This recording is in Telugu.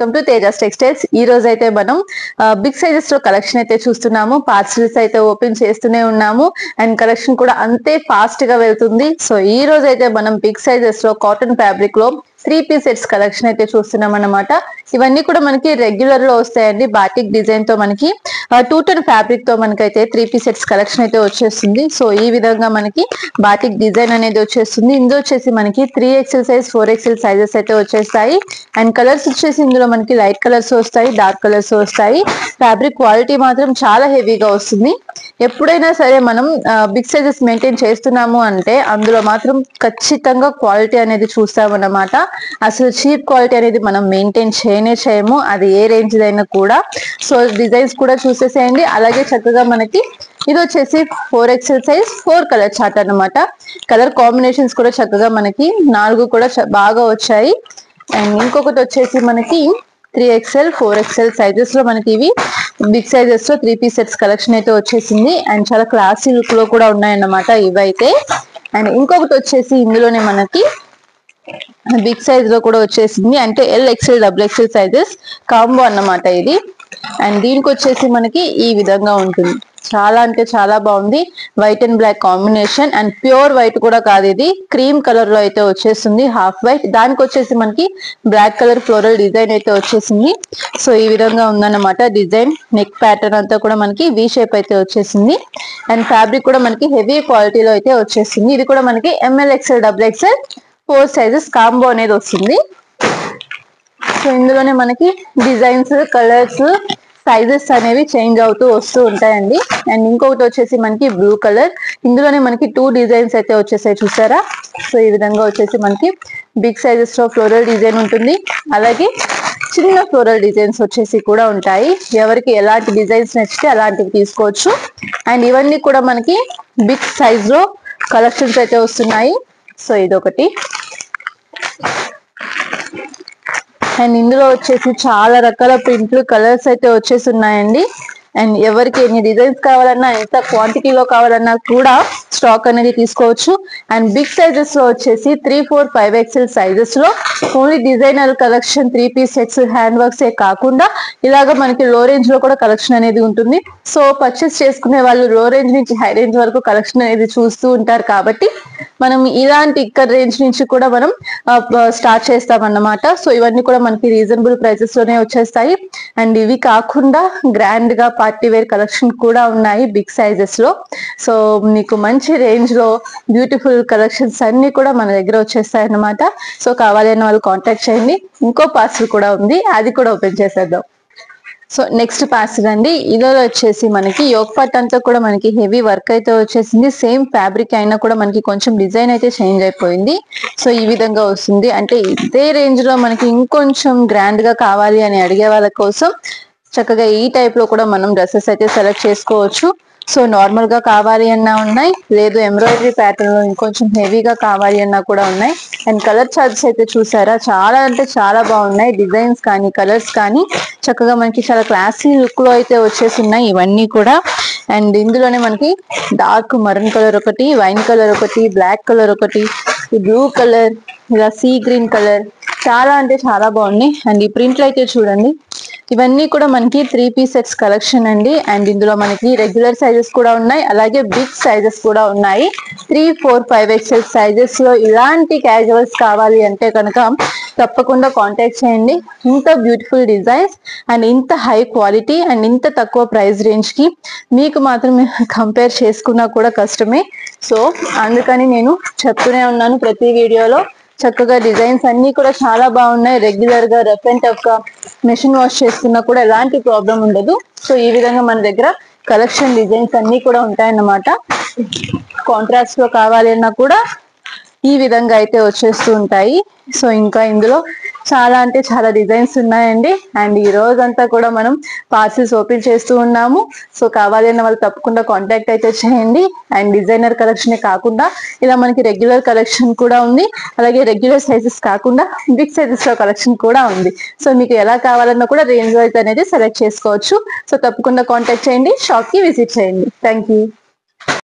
Welcome to Tejas textiles. ఈ రోజు అయితే మనం బిగ్ సైజెస్ లో కలెక్షన్ అయితే చూస్తున్నాము. పార్సల్స్ అయితే ఓపెన్ చేస్తూనే ఉన్నాము అండ్ కలెక్షన్ కూడా అంతే ఫాస్ట్ గా వెళ్తుంది. సో ఈ రోజు అయితే మనం బిగ్ సైజెస్ లో కాటన్ ఫ్యాబ్రిక్ లో 3-piece సెట్స్ కలెక్షన్ అయితే చూస్తున్నాం అన్నమాట. ఇవన్నీ కూడా మనకి రెగ్యులర్ లో వస్తాయండి. బాటిక్ డిజైన్ తో మనకి 210 ఫ్యాబ్రిక్ తో మనకైతే 3-piece సెట్స్ కలెక్షన్ అయితే వచ్చేస్తుంది. సో ఈ విధంగా మనకి బాటిక్ డిజైన్ అనేది వచ్చేస్తుంది. ఇందులో వచ్చేసి మనకి 3XL సైజ్ 4XL సైజెస్ అయితే వచ్చేస్తాయి అండ్ కలర్స్ వచ్చేసి ఇందులో మనకి లైట్ కలర్స్ వస్తాయి, డార్క్ కలర్స్ వస్తాయి. ఫ్యాబ్రిక్ క్వాలిటీ మాత్రం చాలా హెవీగా వస్తుంది. ఎప్పుడైనా సరే మనం బిగ్ సైజెస్ మెయింటైన్ చేస్తున్నాము అంటే అందులో మాత్రం ఖచ్చితంగా క్వాలిటీ అనేది చూస్తామన్నమాట. అసలు చీప్ క్వాలిటీ అనేది మనం మెయింటైన్ చేయము, అది ఏ రేంజ్ అయినా కూడా. సో డిజైన్స్ కూడా చూసేసేయండి. అలాగే చక్కగా మనకి ఇది వచ్చేసి 4XL సైజ్ 4 కలర్ చార్ట్ అన్నమాట. కలర్ కాంబినేషన్స్ కూడా చక్కగా మనకి 4 కూడా బాగా వచ్చాయి. అండ్ ఇంకొకటి వచ్చేసి మనకి 3XL 4XL సైజెస్ లో మనకి ఇవి బిగ్ సైజెస్ లో 3-piece సెట్స్ కలెక్షన్ అయితే వచ్చేసింది అండ్ చాలా క్లాసీ లుక్ లో కూడా ఉన్నాయన్నమాట ఇవైతే. అండ్ ఇంకొకటి వచ్చేసి ఇందులోనే మనకి బిగ్ సైజ్ లో కూడా వచ్చేసింది, అంటే LXL XXL సైజెస్ కాంబో అన్నమాట ఇది. అండ్ దీనికి వచ్చేసి మనకి ఈ విధంగా ఉంటుంది. చాలా అంటే చాలా బాగుంది. White and black combination and pure white కూడా కాదు, ఇది క్రీమ్ కలర్ లో అయితే వచ్చేస్తుంది, హాఫ్ వైట్. దానికి వచ్చేసి మనకి బ్లాక్ కలర్ ఫ్లోరల్ డిజైన్ అయితే వచ్చేసింది. సో ఈ విధంగా ఉందన్నమాట డిజైన్. నెక్ ప్యాటర్న్ అంతా కూడా మనకి వి షేప్ అయితే వచ్చేసింది అండ్ ఫ్యాబ్రిక్ కూడా మనకి హెవీ క్వాలిటీలో అయితే వచ్చేసింది. ఇది కూడా మనకి ML XL XXL 4 sizes combo అనేది వస్తుంది. సో ఇందులోనే మనకి డిజైన్స్, కలర్స్, సైజెస్ అనేవి చేంజ్ అవుతూ వస్తూ ఉంటాయండి. అండ్ ఇంకొకటి వచ్చేసి మనకి బ్లూ కలర్. ఇందులోనే మనకి 2 డిజైన్స్ అయితే వచ్చేసాయి, చూసారా? సో ఈ విధంగా వచ్చేసి మనకి బిగ్ సైజెస్ లో ఫ్లోరల్ డిజైన్ ఉంటుంది, అలాగే చిన్న ఫ్లోరల్ డిజైన్స్ వచ్చేసి కూడా ఉంటాయి. ఎవరికి ఎలాంటి డిజైన్స్ నచ్చితే అలాంటివి తీసుకోవచ్చు. అండ్ ఇవన్నీ కూడా మనకి బిగ్ సైజ్ లో కలెక్షన్స్ అయితే వస్తున్నాయి. సో ఇదొకటి. అండ్ ఇందులో వచ్చేసి చాలా రకాల ప్రింట్లు, కలర్స్ అయితే వచ్చేసి ఉన్నాయండి. అండ్ ఎవరికి ఎన్ని డిజైన్స్ కావాలన్నా, ఎంత క్వాంటిటీలో కావాలన్నా కూడా స్టాక్ అనేది తీసుకోవచ్చు. అండ్ బిగ్ సైజెస్ లో వచ్చేసి 3, 4, 5XL సైజెస్ లో only designer collection 3-piece sets hand works ఏ కాకుండా ఇలాగ మనకి లో రేంజ్ లో కూడా కలెక్షన్ అనేది ఉంటుంది. సో పర్చేస్ చేసుకునే వాళ్ళు లో రేంజ్ నుంచి హై రేంజ్ వరకు కలెక్షన్ అనేది చూస్తూ ఉంటారు కాబట్టి మనం ఇలాంటి ఇక్కడ రేంజ్ నుంచి కూడా మనం స్టార్ట్ చేస్తామన్నమాట. సో ఇవన్నీ కూడా మనకి రీజనబుల్ ప్రైసెస్ లోనే వచ్చేస్తాయి. అండ్ ఇవి కాకుండా గ్రాండ్ గా పార్టీ వేర్ కలెక్షన్ కూడా ఉన్నాయి బిగ్ సైజెస్ లో. సో మీకు మంచి రేంజ్ లో బ్యూటిఫుల్ కలెక్షన్స్ అన్ని కూడా మన దగ్గర వచ్చేస్తాయి అన్నమాట. సో కావాలి అన్న వాళ్ళు కాంటాక్ట్ చేయండి. ఇంకో పార్సల్ కూడా ఉంది, అది కూడా ఓపెన్ చేసేద్దాం. సో నెక్స్ట్ పార్సల్ అండి. ఇదో వచ్చేసి మనకి యోక్ పార్ట్ అంతా కూడా మనకి హెవీ వర్క్ అయితే వచ్చేసింది. సేమ్ ఫ్యాబ్రిక్ అయినా కూడా మనకి కొంచెం డిజైన్ అయితే చేంజ్ అయిపోయింది. సో ఈ విధంగా వస్తుంది. అంటే ఇదే రేంజ్ లో మనకి ఇంకొంచెం గ్రాండ్ గా కావాలి అని అడిగే వాళ్ళ కోసం చక్కగా ఈ టైప్ లో కూడా మనం డ్రెస్సెస్ అయితే సెలెక్ట్ చేసుకోవచ్చు. సో నార్మల్ గా కావాలి అన్నా ఉన్నాయి, లేదు ఎంబ్రాయిడరీ ప్యాటర్న్ లో ఇంకొంచెం హెవీగా కావాలి అన్నా కూడా ఉన్నాయి. అండ్ కలర్ చార్ట్స్ అయితే చూసారా, చాలా అంటే చాలా బాగున్నాయి. డిజైన్స్ కానీ కలర్స్ కానీ చక్కగా మనకి చాలా క్లాసీ లుక్ లో అయితే వచ్చేసి ఉన్నాయి ఇవన్నీ కూడా. అండ్ ఇందులోనే మనకి డార్క్ మరూన్ కలర్ ఒకటి, వైన్ కలర్ ఒకటి, బ్లాక్ కలర్ ఒకటి, బ్లూ కలర్, ఇలా సీ గ్రీన్ కలర్, చాలా అంటే చాలా బాగున్నాయి. అండ్ ఈ ప్రింట్లు అయితే చూడండి, ఇవన్నీ కూడా మనకి 3-piece సెట్స్ కలెక్షన్ అండి. అండ్ ఇందులో మనకి రెగ్యులర్ సైజెస్ కూడా ఉన్నాయి, అలాగే బిగ్ సైజెస్ కూడా ఉన్నాయి. 3, 4, 5XL సైజెస్ లో ఇలాంటి క్యాజువల్స్ కావాలి అంటే కనుక తప్పకుండా కాంటాక్ట్ చేయండి. ఇంత బ్యూటిఫుల్ డిజైన్స్ అండ్ ఇంత హై క్వాలిటీ అండ్ ఇంత తక్కువ ప్రైస్ రేంజ్ కి మీకు మాత్రం కంపేర్ చేసుకున్నా కూడా కష్టమే. సో అందుకని నేను చెప్తూనే ఉన్నాను ప్రతి వీడియోలో, చక్కగా డిజైన్స్ అన్ని కూడా చాలా బాగున్నాయి. రెగ్యులర్ గా రఫ్ అండ్ టఫ్ గా మెషిన్ వాష్ చేసుకున్నా కూడా ఎలాంటి ప్రాబ్లం ఉండదు. సో ఈ విధంగా మన దగ్గర కలెక్షన్ డిజైన్స్ అన్ని కూడా ఉంటాయన్నమాట. కాంట్రాస్ట్ లో కావాలి అన్నా కూడా ఈ విధంగా అయితే వచ్చేస్తూ ఉంటాయి. సో ఇంకా ఇందులో చాలా అంటే చాలా డిజైన్స్ ఉన్నాయండి. అండ్ ఈ రోజంతా కూడా మనం పార్సిల్స్ ఓపెన్ చేస్తూ ఉన్నాము. సో కావాలి అన్న వాళ్ళు తప్పకుండా కాంటాక్ట్ అయితే చేయండి. అండ్ డిజైనర్ కలెక్షన్ కాకుండా ఇలా మనకి రెగ్యులర్ కలెక్షన్ కూడా ఉంది, అలాగే రెగ్యులర్ సైజెస్ కాకుండా బిగ్ సైజెస్ లో కలెక్షన్ కూడా ఉంది. సో మీకు ఎలా కావాలన్నా కూడా రేంజ్ వైజ్ అనేది సెలెక్ట్ చేసుకోవచ్చు. సో తప్పకుండా కాంటాక్ట్ చేయండి, షాప్ కి విజిట్ చేయండి. Thank you.